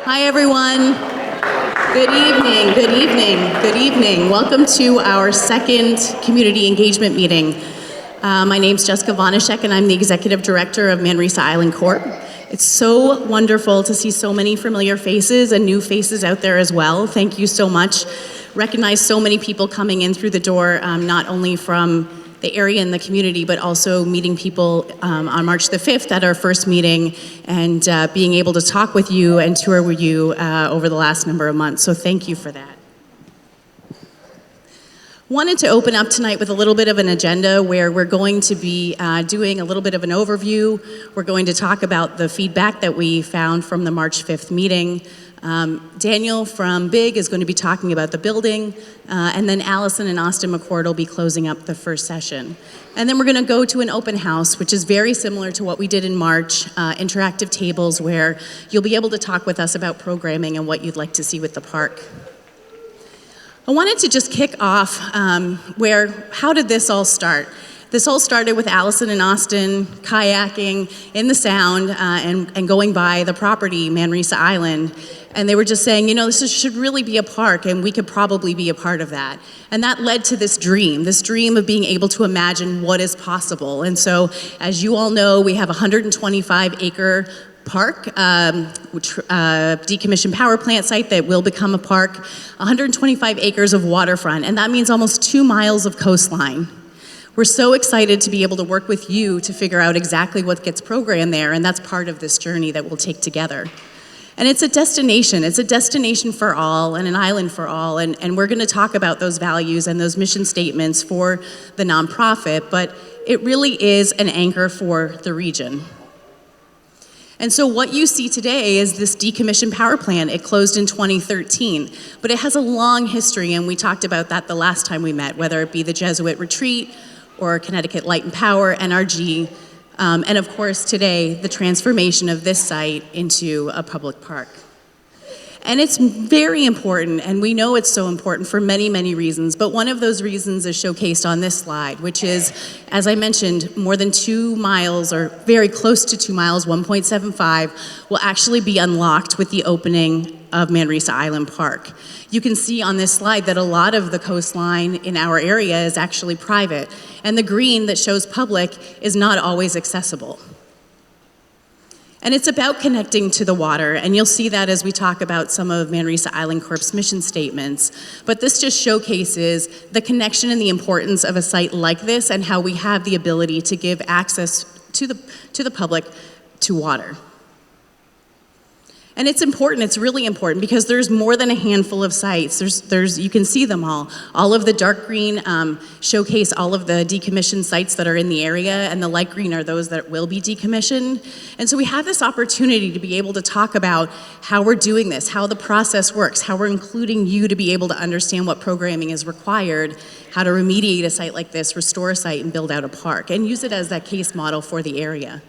Hi, everyone. Good evening, good evening, good evening. Welcome to our second community engagement meeting. My name's Jessica Vonishek, and I'm the Executive Director of Manresa Island Corp. It's so wonderful to see so many familiar faces and new faces out there as well. Thank you so much. Recognize so many people coming in through the door, not only from the area and the community, but also meeting people on March the 5th at our first meeting and being able to talk with you and tour with you over the last number of months. So thank you for that. Wanted to open up tonight with a little bit of an agenda where we're going to be doing a little bit of an overview. We're going to talk about the feedback that we found from the March 5th meeting. Daniel from BIG is going to be talking about the building, and then Allison and Austin McCord will be closing up the first session. And then we're going to go to an open house, which is very similar to what we did in March, interactive tables where you'll be able to talk with us about programming and what you'd like to see with the park. I wanted to just kick off how did this all start? This all started with Allison and Austin kayaking in the Sound and going by the property, Manresa Island. And they were just saying, you know, should really be a park, and we could probably be a part of that. And that led to this dream of being able to imagine what is possible. And so, as you all know, we have a 125-acre park, decommissioned power plant site that will become a park, 125 acres of waterfront, and that means almost 2 miles of coastline. We're so excited to be able to work with you to figure out exactly what gets programmed there, and that's part of this journey that we'll take together. And it's a destination for all and an island for all, and we're gonna talk about those values and those mission statements for the nonprofit, but it really is an anchor for the region. And so what you see today is this decommissioned power plant. It closed in 2013, but it has a long history, and we talked about that the last time we met, whether it be the Jesuit Retreat or Connecticut Light and Power, NRG, and of course today, the transformation of this site into a public park. And it's very important, and we know it's so important for many, many reasons, but one of those reasons is showcased on this slide, which is, as I mentioned, more than 2 miles, or very close to 2 miles, 1.75, will actually be unlocked with the opening of Manresa Island Park. You can see on this slide that a lot of the coastline in our area is actually private, and the green that shows public is not always accessible. And it's about connecting to the water, and you'll see that as we talk about some of Manresa Island Corp's mission statements. But this just showcases the connection and the importance of a site like this and how we have the ability to give access to the public to water. And it's important, it's really important, because there's more than a handful of sites. You can see them all. All of the dark green showcase all of the decommissioned sites that are in the area, and the light green are those that will be decommissioned. And so we have this opportunity to be able to talk about how we're doing this, how the process works, how we're including you to be able to understand what programming is required, how to remediate a site like this, restore a site, and build out a park, and use it as that case model for the area.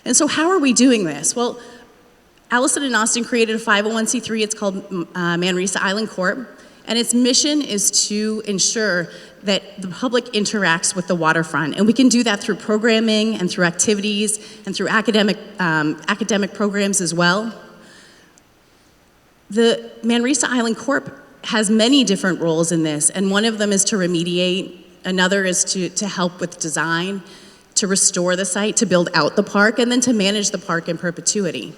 And so how are we doing this? Well, Allison and Austin created a 501c3, it's called Manresa Island Corp, and its mission is to ensure that the public interacts with the waterfront, and we can do that through programming and through activities and through academic programs as well. The Manresa Island Corp has many different roles in this, and one of them is to remediate, another is to help with design, to restore the site, to build out the park, and then to manage the park in perpetuity.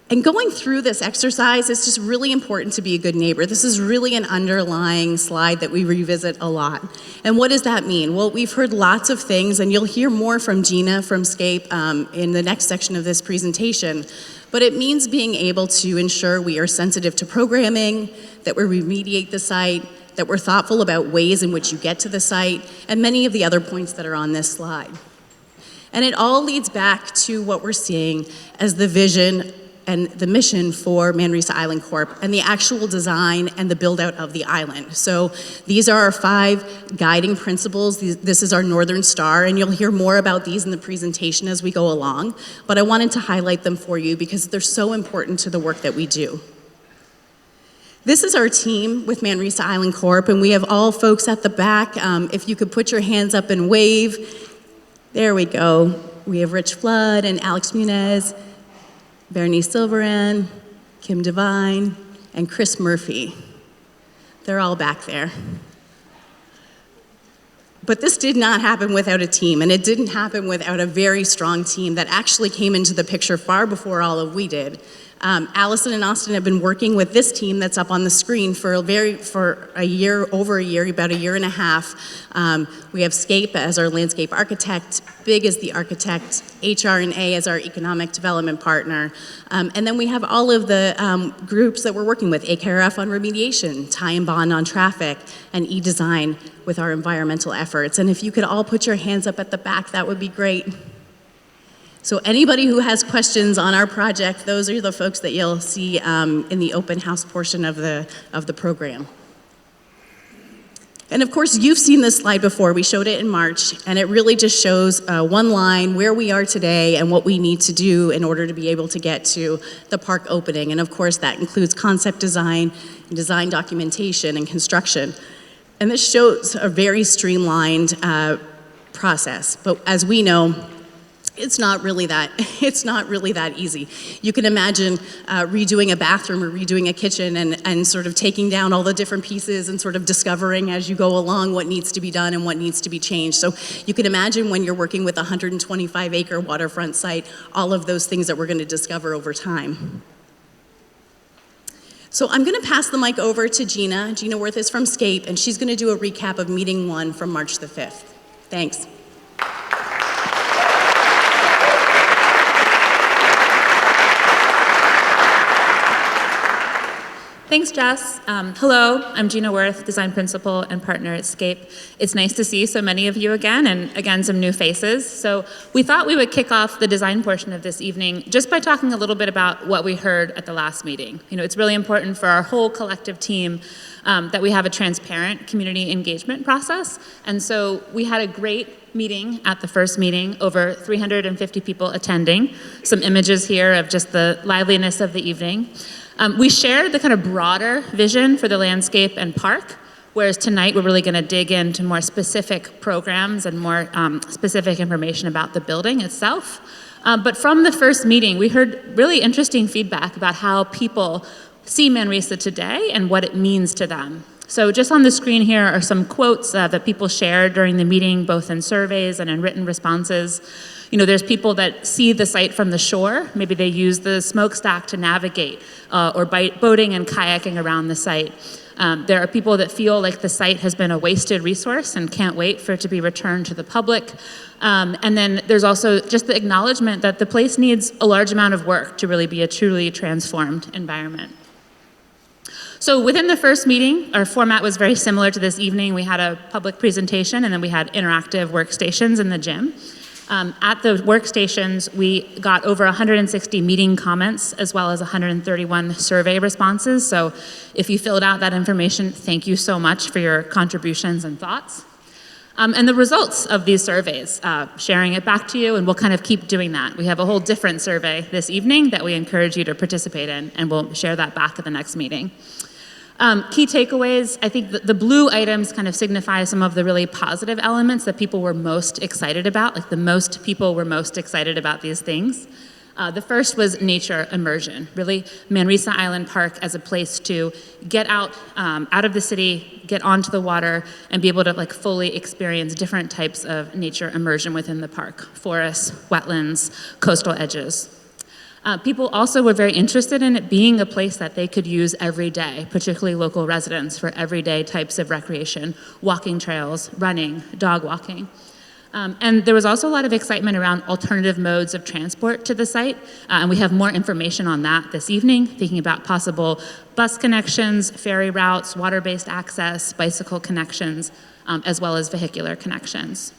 And going through this exercise, it's just really important to be a good neighbor. This is really an underlying slide that we revisit a lot. And what does that mean? Well, we've heard lots of things, and you'll hear more from Gina from SCAPE in the next section of this presentation. But it means being able to ensure we are sensitive to programming, that we remediate the site, that we're thoughtful about ways in which you get to the site, and many of the other points that are on this slide. And it all leads back to what we're seeing as the vision and the mission for Manresa Island Corp and the actual design and the build out of the island. So these are our 5 guiding principles. This is our Northern Star, and you'll hear more about these in the presentation as we go along, but I wanted to highlight them for you because they're so important to the work that we do. This is our team with Manresa Island Corp, and we have all folks at the back. If you could put your hands up and wave. There we go. We have Rich Flood and Alex Munez. Bernice Silveran, Kim Devine, and Chris Murphy. They're all back there. But this did not happen without a team, and it didn't happen without a very strong team that actually came into the picture far before all of we did. Allison and Austin have been working with this team that's up on the screen for a year, over a year, about a year and a half. We have Scape as our landscape architect, Big as the architect, HR&A as our economic development partner, and then we have all of the groups that we're working with, AKRF on remediation, Tie and Bond on traffic, and eDesign with our environmental efforts. And if you could all put your hands up at the back, that would be great. So anybody who has questions on our project, those are the folks that you'll see in the open house portion of the program. And of course, you've seen this slide before. We showed it in March, and it really just shows one line, where we are today and what we need to do in order to be able to get to the park opening. And of course, that includes concept design, design documentation, and construction. And this shows a very streamlined process. But as we know, it's not really that easy. You can imagine redoing a bathroom or redoing a kitchen and sort of taking down all the different pieces and sort of discovering as you go along what needs to be done and what needs to be changed. So you can imagine when you're working with a 125-acre waterfront site, all of those things that we're going to discover over time. So I'm going to pass the mic over to Gina. Gina Worth is from Scape, and she's going to do a recap of meeting 1 from March the 5th. Thanks. Thanks, Jess. Hello, I'm Gina Worth, Design Principal and Partner at Scape. It's nice to see so many of you again, and again, some new faces. So we thought we would kick off the design portion of this evening just by talking a little bit about what we heard at the last meeting. You know, it's really important for our whole collective team that we have a transparent community engagement process. And so we had a great meeting at the first meeting, over 350 people attending. Some images here of just the liveliness of the evening. We shared the kind of broader vision for the landscape and park, whereas tonight we're really going to dig into more specific programs and more specific information about the building itself. But from the first meeting, we heard really interesting feedback about how people see Manresa today and what it means to them. So just on the screen here are some quotes that people shared during the meeting, both in surveys and in written responses. You know, there's people that see the site from the shore. Maybe they use the smokestack to navigate or boating and kayaking around the site. There are people that feel like the site has been a wasted resource and can't wait for it to be returned to the public. And then there's also just the acknowledgement that the place needs a large amount of work to really be a truly transformed environment. So within the first meeting, our format was very similar to this evening. We had a public presentation, and then we had interactive workstations in the gym. At the workstations, we got over 160 meeting comments, as well as 131 survey responses. So if you filled out that information, thank you so much for your contributions and thoughts. And the results of these surveys, sharing it back to you, and we'll kind of keep doing that. We have a whole different survey this evening that we encourage you to participate in, and we'll share that back at the next meeting. Key takeaways, I think the blue items kind of signify some of the really positive elements that people were most excited about, like the most people were most excited about these things. The first was nature immersion, really Manresa Island Park as a place to get out of the city, get onto the water, and be able to like fully experience different types of nature immersion within the park, forests, wetlands, coastal edges. People also were very interested in it being a place that they could use every day, particularly local residents, for everyday types of recreation, walking trails, running, dog walking. And there was also a lot of excitement around alternative modes of transport to the site, and we have more information on that this evening, thinking about possible bus connections, ferry routes, water-based access, bicycle connections, as well as vehicular connections.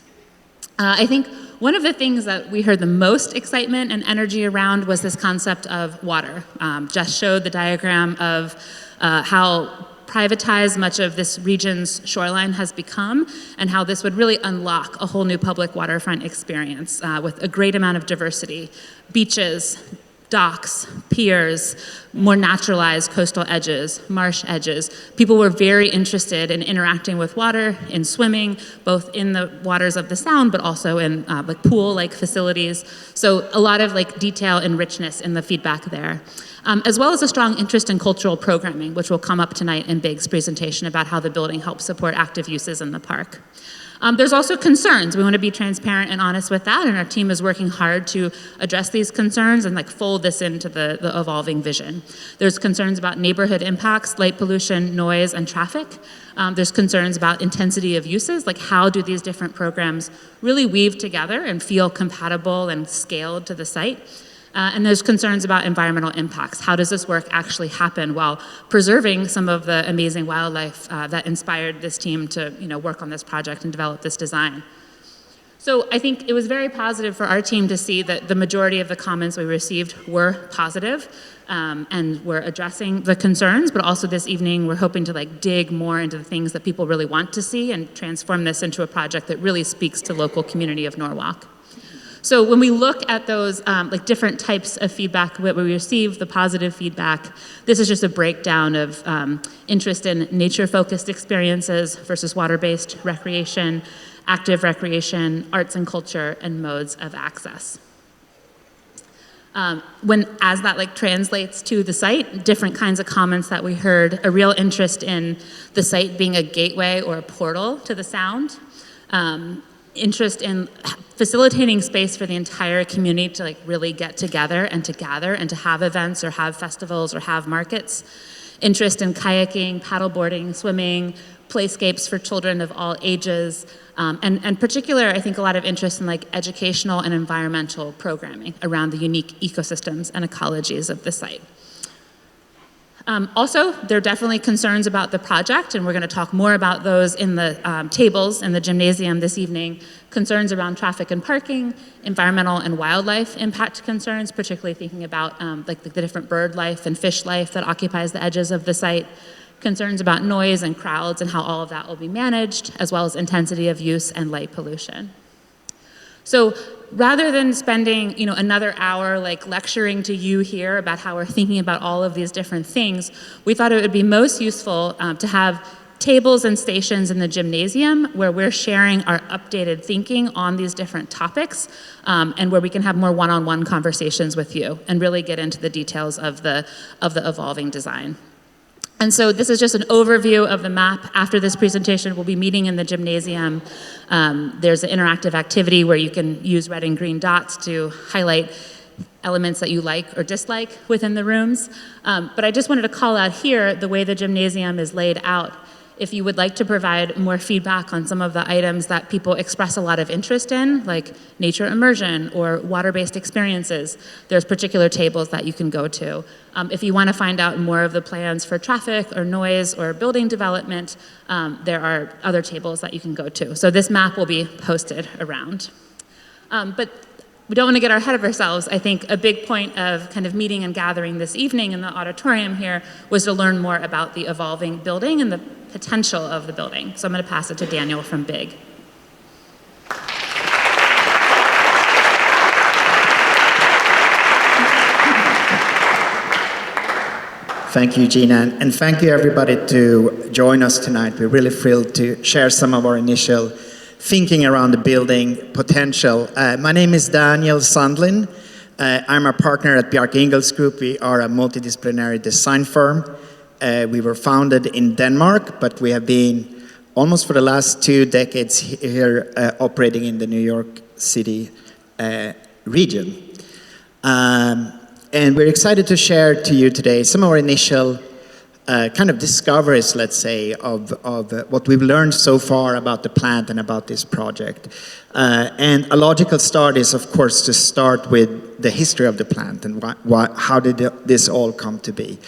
I think one of the things that we heard the most excitement and energy around was this concept of water. Jess showed the diagram of how privatized much of this region's shoreline has become, and how this would really unlock a whole new public waterfront experience with a great amount of diversity. Beaches, docks, piers, more naturalized coastal edges, marsh edges. People were very interested in interacting with water, in swimming, both in the waters of the Sound, but also in like pool-like facilities. So a lot of like detail and richness in the feedback there. As well as a strong interest in cultural programming, which will come up tonight in Big's presentation about how the building helps support active uses in the park. There's also concerns. We want to be transparent and honest with that, and our team is working hard to address these concerns and like fold this into the evolving vision. There's concerns about neighborhood impacts, light pollution, noise, and traffic. There's concerns about intensity of uses, like how do these different programs really weave together and feel compatible and scaled to the site. And there's concerns about environmental impacts. How does this work actually happen while preserving some of the amazing wildlife that inspired this team to work on this project and develop this design? So I think it was very positive for our team to see that the majority of the comments we received were positive and were addressing the concerns, but also this evening we're hoping to like dig more into the things that people really want to see and transform this into a project that really speaks to local community of Norwalk. So when we look at those like different types of feedback that we receive, the positive feedback, this is just a breakdown of interest in nature-focused experiences versus water-based recreation, active recreation, arts and culture, and modes of access. As that like translates to the site, different kinds of comments that we heard, a real interest in the site being a gateway or a portal to the Sound, interest in facilitating space for the entire community to like really get together and to gather and to have events or have festivals or have markets, interest in kayaking, paddleboarding, swimming, playscapes for children of all ages, and particular, I think a lot of interest in like educational and environmental programming around the unique ecosystems and ecologies of the site. Also, there are definitely concerns about the project, and we're going to talk more about those in the tables in the gymnasium this evening. Concerns around traffic and parking, environmental and wildlife impact concerns, particularly thinking about like the different bird life and fish life that occupies the edges of the site. Concerns about noise and crowds and how all of that will be managed, as well as intensity of use and light pollution. So rather than spending another hour like lecturing to you here about how we're thinking about all of these different things, we thought it would be most useful to have tables and stations in the gymnasium where we're sharing our updated thinking on these different topics and where we can have more one-on-one conversations with you and really get into the details of the evolving design. And so this is just an overview of the map. After this presentation, we'll be meeting in the gymnasium. There's an interactive activity where you can use red and green dots to highlight elements that you like or dislike within the rooms. But I just wanted to call out here the way the gymnasium is laid out. If you would like to provide more feedback on some of the items that people express a lot of interest in, like nature immersion or water-based experiences, there's particular tables that you can go to. If you want to find out more of the plans for traffic or noise or building development, there are other tables that you can go to. So this map will be posted around. But we don't want to get ahead of ourselves. I think a big point of kind of meeting and gathering this evening in the auditorium here was to learn more about the evolving building and the potential of the building. So I'm going to pass it to Daniel from Big. Thank you, Gina, and thank you everybody to join us tonight. We're really thrilled to share some of our initial thinking around the building potential. My name is Daniel Sandlin. I'm a partner at Bjarke Ingels Group. We are a multidisciplinary design firm. We were founded in Denmark, but we have been almost for the last 2 decades here operating in the New York City region. And we're excited to share to you today some of our initial kind of discoveries, let's say, of what we've learned so far about the plant and about this project. And a logical start is, of course, to start with the history of the plant and how did this all come to be.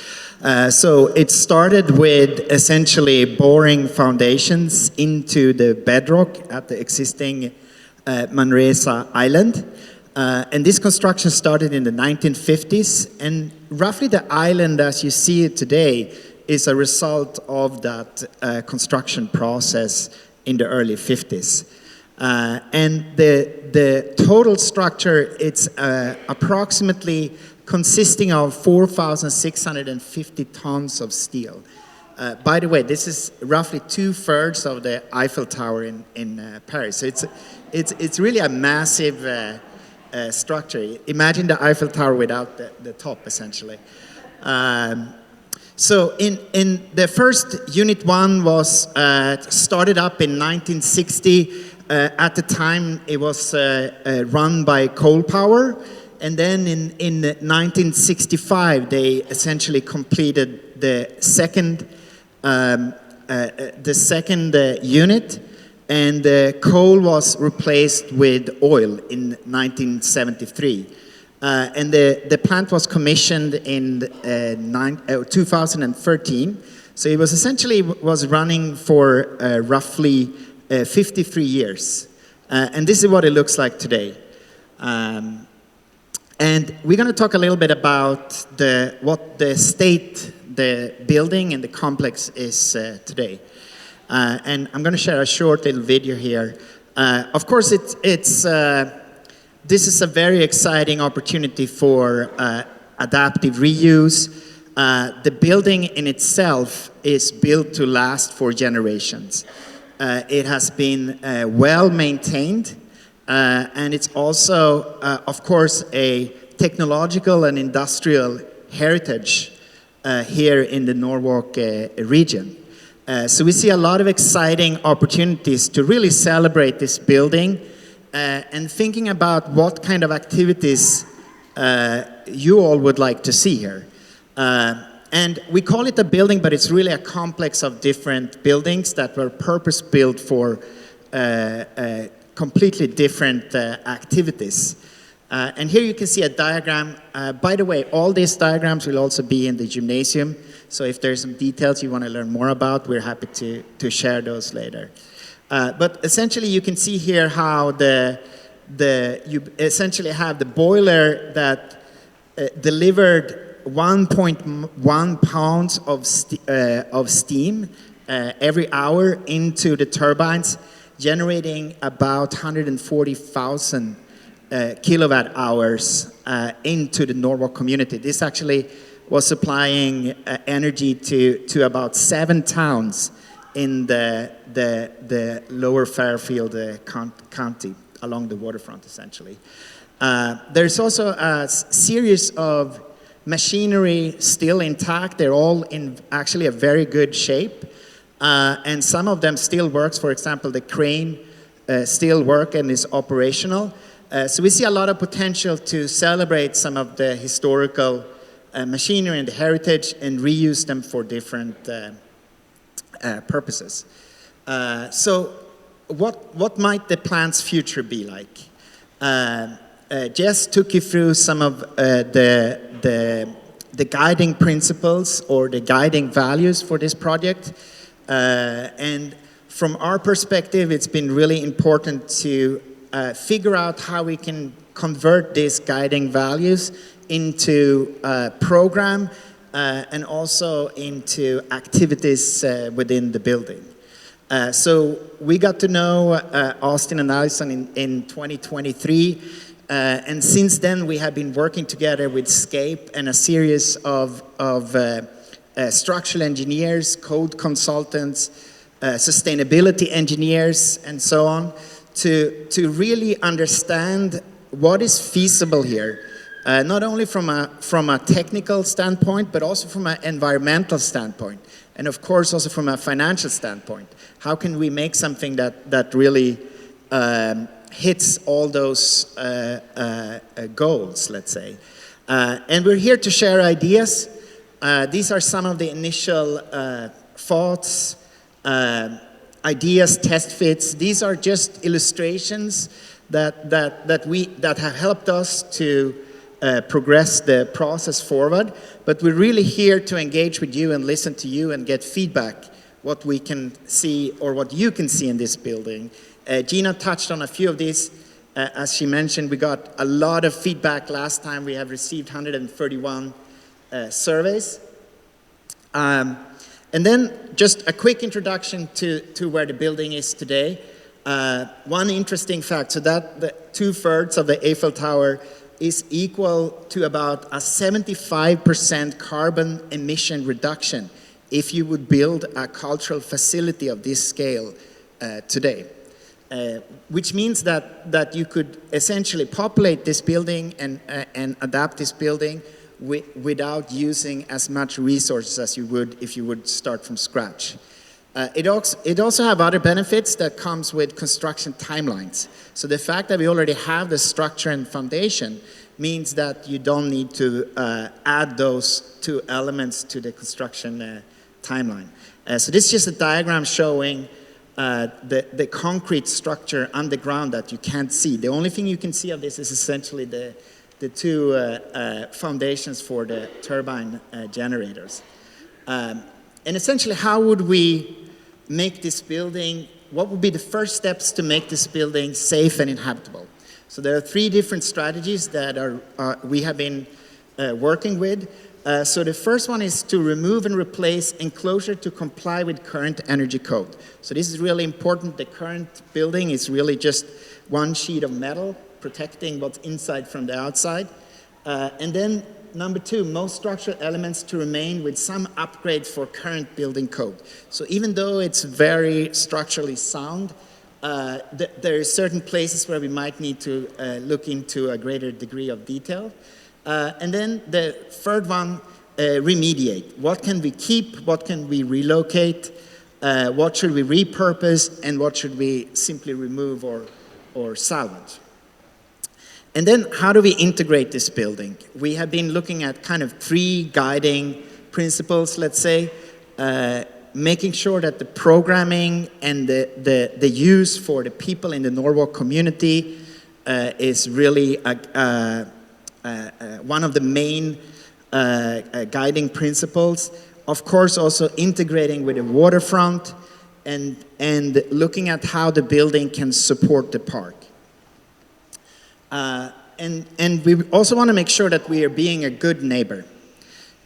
So it started with essentially boring foundations into the bedrock at the existing Manresa Island. And this construction started in the 1950s, and roughly the island as you see it today is a result of that construction process in the early 50s. And the total structure, it's approximately consisting of 4,650 tons of steel. By the way, this is roughly 2/3 of the Eiffel Tower in Paris. So it's really a massive structure. Imagine the Eiffel Tower without the top, essentially. So in the first Unit 1 was started up in 1960. At the time, it was run by coal power. And then in 1965, they essentially completed the second unit, and coal was replaced with oil in 1973. And the plant was commissioned in 2013. So it was essentially running for roughly 53 years. And this is what it looks like today. And we're going to talk a little bit about what the state the building and the complex is today. And I'm going to share a short little video here. Of course, this is a very exciting opportunity for adaptive reuse. The building in itself is built to last for generations. It has been well maintained. And it's also, of course, a technological and industrial heritage here in the Norwalk region. So we see a lot of exciting opportunities to really celebrate this building and thinking about what kind of activities you all would like to see here. And we call it a building, but it's really a complex of different buildings that were purpose-built for completely different activities. And here you can see a diagram. By the way, all these diagrams will also be in the gymnasium. So if there's some details you want to learn more about, we're happy to share those later. But essentially, you can see here how you essentially have the boiler that delivered 1.1 pounds of steam every hour into the turbines, generating about 140,000 kilowatt hours into the Norwalk community. This actually was supplying energy to about 7 towns in the lower Fairfield County along the waterfront, essentially. There's also a series of machinery still intact. They're all in actually a very good shape. And some of them still works. For example, the crane still works and is operational. So we see a lot of potential to celebrate some of the historical machinery and the heritage and reuse them for different purposes. So what might the plant's future be like? Jess took you through some of the guiding principles or the guiding values for this project. And from our perspective, it's been really important to figure out how we can convert these guiding values into a program and also into activities within the building. So we got to know Austin and Alison in 2023. And since then, we have been working together with Scape and a series of structural engineers, code consultants, sustainability engineers, and so on, to really understand what is feasible here, not only from a technical standpoint, but also from an environmental standpoint, and of course also from a financial standpoint. How can we make something that really hits all those goals, let's say. And we're here to share ideas. These are some of the initial thoughts, ideas, test fits. These are just illustrations that have helped us to progress the process forward. But we're really here to engage with you and listen to you and get feedback, what we can see or what you can see in this building. Gina touched on a few of these. As she mentioned, we got a lot of feedback last time. We have received 131 surveys. And then just a quick introduction to where the building is today. One interesting fact, so that 2/3 of the Eiffel Tower is equal to about a 75% carbon emission reduction if you would build a cultural facility of this scale today. Which means that you could essentially populate this building and adapt this building without using as much resources as you would if you would start from scratch. It also have other benefits that comes with construction timelines. So the fact that we already have the structure and foundation means that you don't need to add those two elements to the construction timeline. So this is just a diagram showing the concrete structure underground that you can't see. The only thing you can see of this is essentially the two foundations for the turbine generators. And essentially, how would we make this building, what would be the first steps to make this building safe and inhabitable? So there are three different strategies that we have been working with. So the first one is to remove and replace enclosure to comply with current energy code. So this is really important. The current building is really just one sheet of metal protecting what's inside from the outside. And then number two, most structural elements to remain with some upgrade for current building code. So even though it's very structurally sound, there are certain places where we might need to look into a greater degree of detail. And then the third one, remediate. What can we keep? What can we relocate? What should we repurpose? And what should we simply remove or salvage? And then how do we integrate this building? We have been looking at kind of three guiding principles, let's say, making sure that the programming and the use for the people in the Norwalk community is really one of the main guiding principles. Of course, also integrating with the waterfront and looking at how the building can support the park. And we also want to make sure that we are being a good neighbor.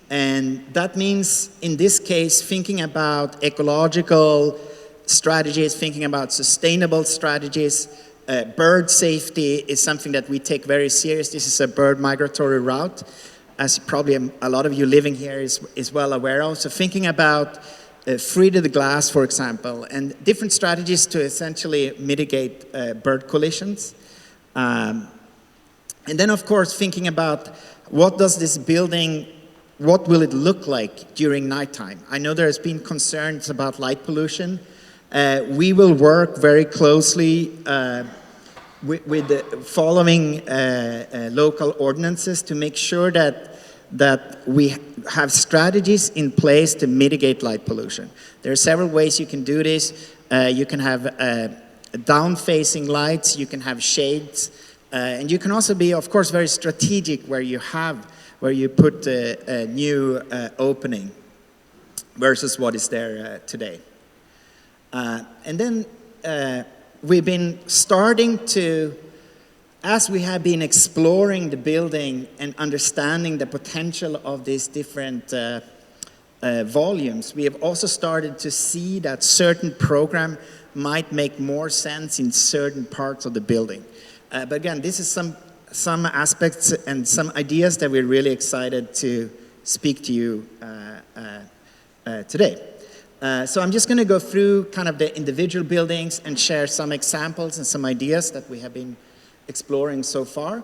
And that means, in this case, thinking about ecological strategies, thinking about sustainable strategies. Bird safety is something that we take very serious. This is a bird migratory route, as probably a lot of you living here is well aware of. So thinking about free to the glass, for example, and different strategies to essentially mitigate bird collisions. And then, of course, thinking about what does this building, what will it look like during nighttime? I know there's been concerns about light pollution. We will work very closely with the following local ordinances to make sure that we have strategies in place to mitigate light pollution. There are several ways you can do this. You can have down-facing lights, you can have shades, and you can also be, of course, very strategic where you put a new opening versus what is there today. And then we've been starting to, as we have been exploring the building and understanding the potential of these different volumes, we have also started to see that certain program might make more sense in certain parts of the building. But again, this is some aspects and some ideas that we're really excited to speak to you today. So I'm just going to go through kind of the individual buildings and share some examples and some ideas that we have been exploring so far.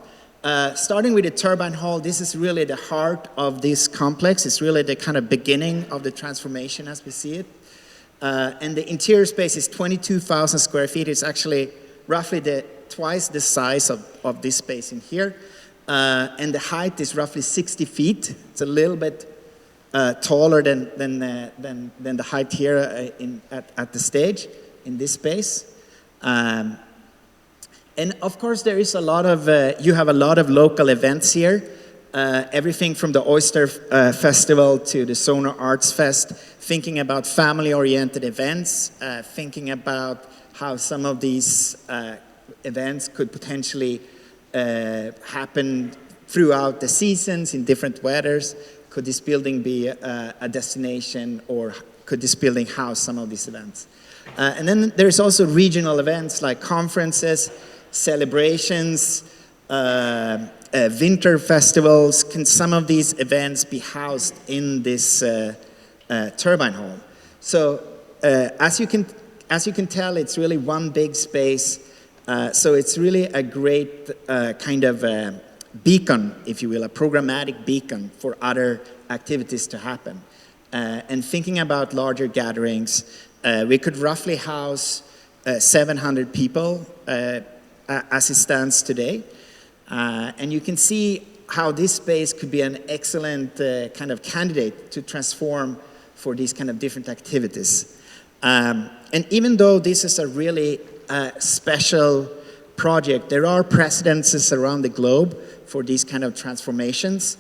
Starting with the turbine hall, this is really the heart of this complex. It's really the kind of beginning of the transformation as we see it. And the interior space is 22,000 square feet. It's actually roughly twice the size of this space in here. And the height is roughly 60 feet. It's a little bit taller than the height here at the stage in this space. And of course, there is you have a lot of local events here. Everything from the Oyster Festival to the Sonar Arts Fest, thinking about family-oriented events, thinking about how some of these events could potentially happen throughout the seasons in different weathers. Could this building be a destination, or could this building house some of these events? And then there's also regional events like conferences, celebrations, winter festivals. Can some of these events be housed in this turbine hall? So as you can tell, it's really one big space. So it's really a great kind of beacon, if you will, a programmatic beacon for other activities to happen. And thinking about larger gatherings, we could roughly house 700 people as it stands today. And you can see how this space could be an excellent kind of candidate to transform for these kind of different activities. And even though this is a really special project, there are precedences around the globe for these kind of transformations.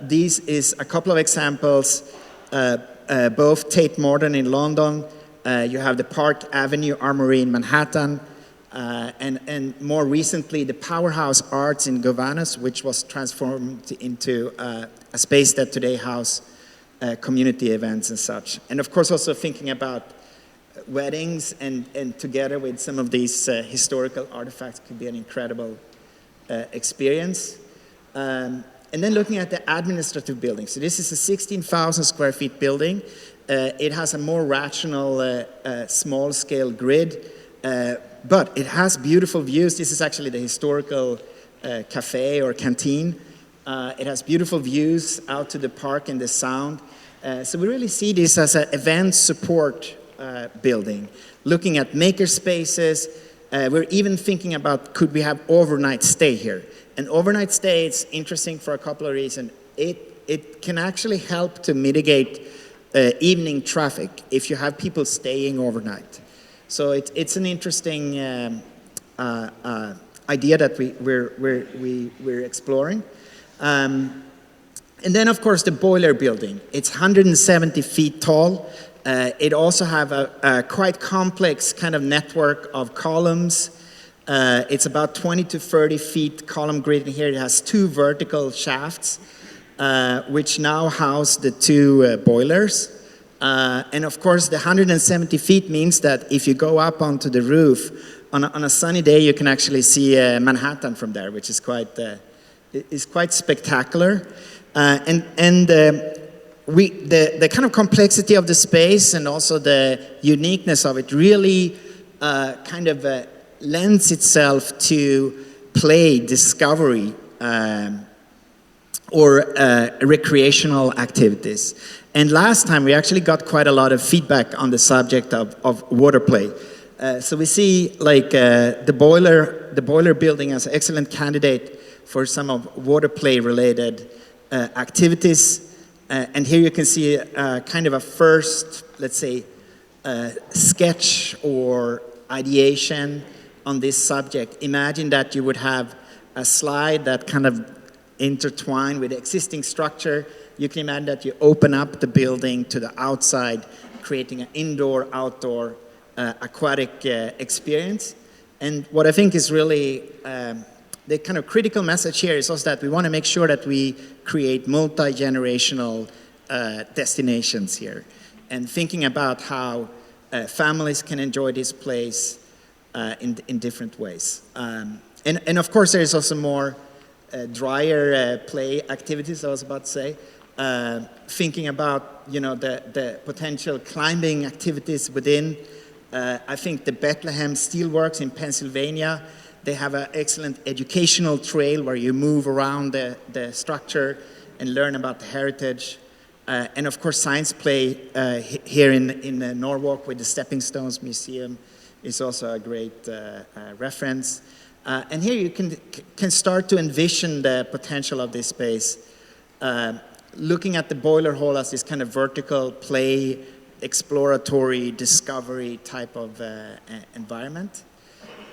These is a couple of examples, both Tate Modern in London, you have the Park Avenue Armory in Manhattan, and more recently the Powerhouse Arts in Gowanus, which was transformed into a space that today houses community events and such. And of course also thinking about weddings and together with some of these historical artifacts could be an incredible experience. And then looking at the administrative building. So this is a 16,000 square feet building. It has a more rational small scale grid, but it has beautiful views. This is actually the historical cafe or canteen. It has beautiful views out to the park and the sound. So we really see this as an event support building. Looking at maker spaces, we're even thinking about could we have overnight stay here? And overnight stay is interesting for a couple of reasons. It can actually help to mitigate evening traffic if you have people staying overnight. So it's an interesting idea that we're exploring. And then of course the boiler building. It's 170 feet tall. It also have a quite complex kind of network of columns. It's about 20 to 30 feet column grid in here. It has 2 vertical shafts, which now house the 2 boilers. And of course, the 170 feet means that if you go up onto the roof, on a sunny day, you can actually see Manhattan from there, which is quite spectacular. The kind of complexity of the space and also the uniqueness of it really kind of lends itself to play, discovery, or recreational activities. And last time we actually got quite a lot of feedback on the subject of water play. So we see like the boiler building as an excellent candidate for some of water play related activities. And here you can see kind of a first, let's say, sketch or ideation on this subject. Imagine that you would have a slide that kind of intertwined with the existing structure. You can imagine that you open up the building to the outside, creating an indoor-outdoor aquatic experience. And what I think is really the kind of critical message here is also that we want to make sure that we create multi-generational destinations here. And thinking about how families can enjoy this place in different ways. And of course, there's also more drier play activities, I was about to say. Thinking about, the potential climbing activities within. I think the Bethlehem Steelworks in Pennsylvania, they have an excellent educational trail where you move around the structure and learn about the heritage. And of course, science play here in Norwalk with the Stepping Stones Museum is also a great reference. And here you can start to envision the potential of this space. Looking at the boiler hall as this kind of vertical play, exploratory, discovery type of environment.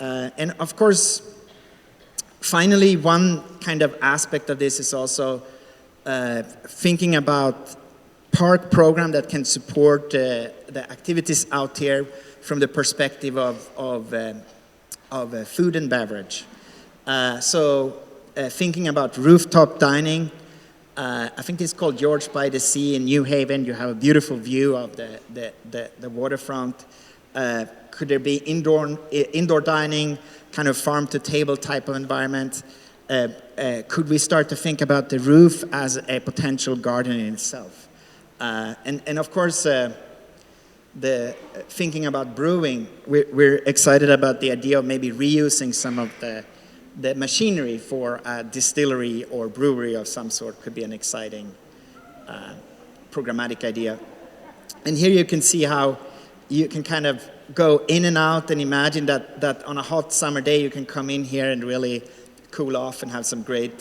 And of course, finally, one kind of aspect of this is also thinking about park program that can support the activities out here from the perspective of food and beverage. So thinking about rooftop dining, I think it's called George by the Sea in New Haven. You have a beautiful view of the waterfront. Could there be indoor dining, kind of farm-to-table type of environment? Could we start to think about the roof as a potential garden in itself? And of course, thinking about brewing, we're excited about the idea of maybe reusing some of the machinery for a distillery or brewery of some sort. Could be an exciting programmatic idea. And here you can see how you can kind of go in and out and imagine that on a hot summer day you can come in here and really cool off and have some great,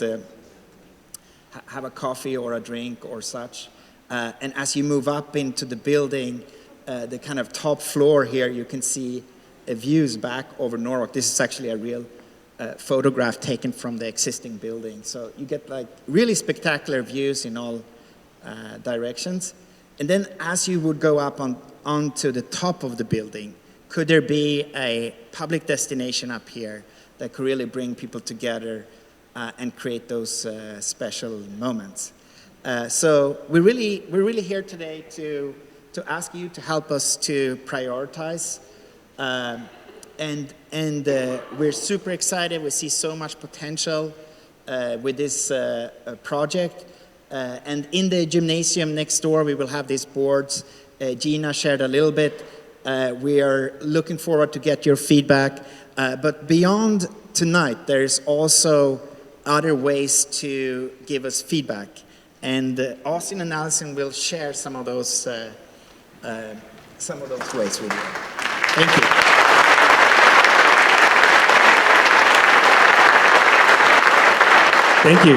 have a coffee or a drink or such. And as you move up into the building, the kind of top floor here, you can see views back over Norwalk. This is actually a real photograph taken from the existing building. So you get like really spectacular views in all directions. And then as you would go up onto the top of the building, could there be a public destination up here that could really bring people together and create those special moments? So we're really here today to ask you to help us to prioritize. And we're super excited. We see so much potential with this project. And in the gymnasium next door, we will have these boards. Gina shared a little bit. We are looking forward to get your feedback. But beyond tonight, there's also other ways to give us feedback. And Austin and Allison will share some of those ways with you. Thank you. Thank you.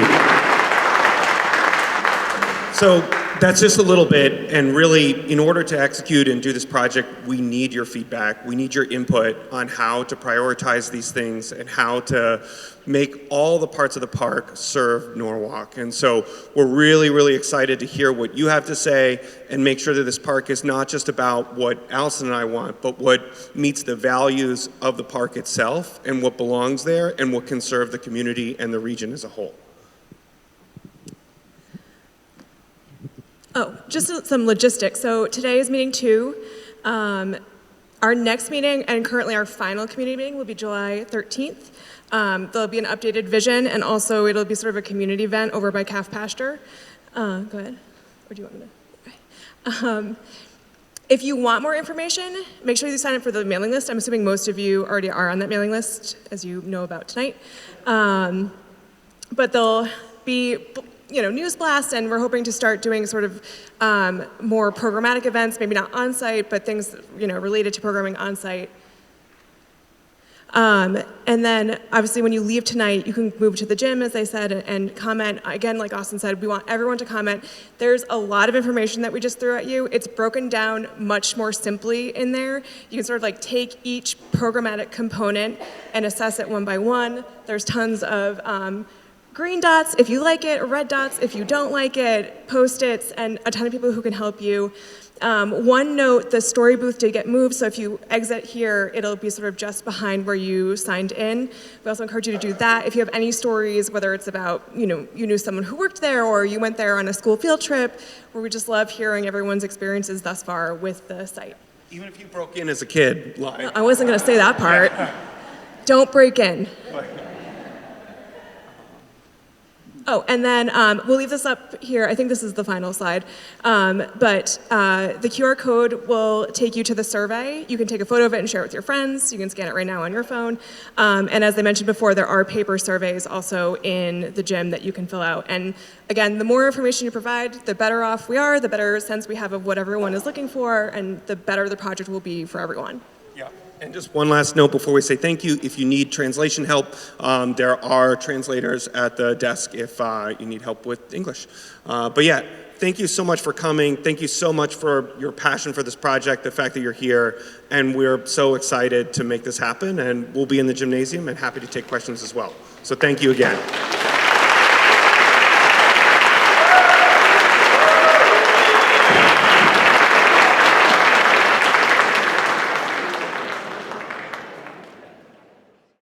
So that's just a little bit, and really, in order to execute and do this project, we need your feedback. We need your input on how to prioritize these things and how to make all the parts of the park serve Norwalk. And so we're really, really excited to hear what you have to say and make sure that this park is not just about what Allison and I want, but what meets the values of the park itself and what belongs there and what can serve the community and the region as a whole. Oh, just some logistics. So today is meeting 2. Our next meeting, and currently our final community meeting, will be July 13th. There'll be an updated vision, and also it'll be sort of a community event over by Calf Pasture. Go ahead. Or do you want me to? Okay. If you want more information, make sure you sign up for the mailing list. I'm assuming most of you already are on that mailing list, as you know about tonight. But there'll be news blasts, and we're hoping to start doing sort of more programmatic events, maybe not on-site, but things related to programming on-site. And then, obviously, when you leave tonight, you can move to the gym, as I said, and comment. Again, like Austin said, we want everyone to comment. There's a lot of information that we just threw at you. It's broken down much more simply in there. You can sort of like take each programmatic component and assess it one by one. There's tons of green dots if you like it, or red dots if you don't like it, Post-its, and a ton of people who can help you. One note, the story booth did get moved, so if you exit here, it'll be sort of just behind where you signed in. We also encourage you to do that. If you have any stories, whether it's about, you knew someone who worked there, or you went there on a school field trip, where we just love hearing everyone's experiences thus far with the site. Even if you broke in as a kid, live. I wasn't gonna say that part. Don't break in. Oh, and then we'll leave this up here. I think this is the final slide. But the QR code will take you to the survey. You can take a photo of it and share it with your friends. You can scan it right now on your phone. And as I mentioned before, there are paper surveys also in the gym that you can fill out. And again, the more information you provide, the better off we are, the better sense we have of what everyone is looking for, and the better the project will be for everyone. Yeah. And just one last note before we say thank you. If you need translation help, there are translators at the desk if you need help with English. But yeah, thank you so much for coming. Thank you so much for your passion for this project, the fact that you're here. And we're so excited to make this happen. And we'll be in the gymnasium and happy to take questions as well. So thank you again.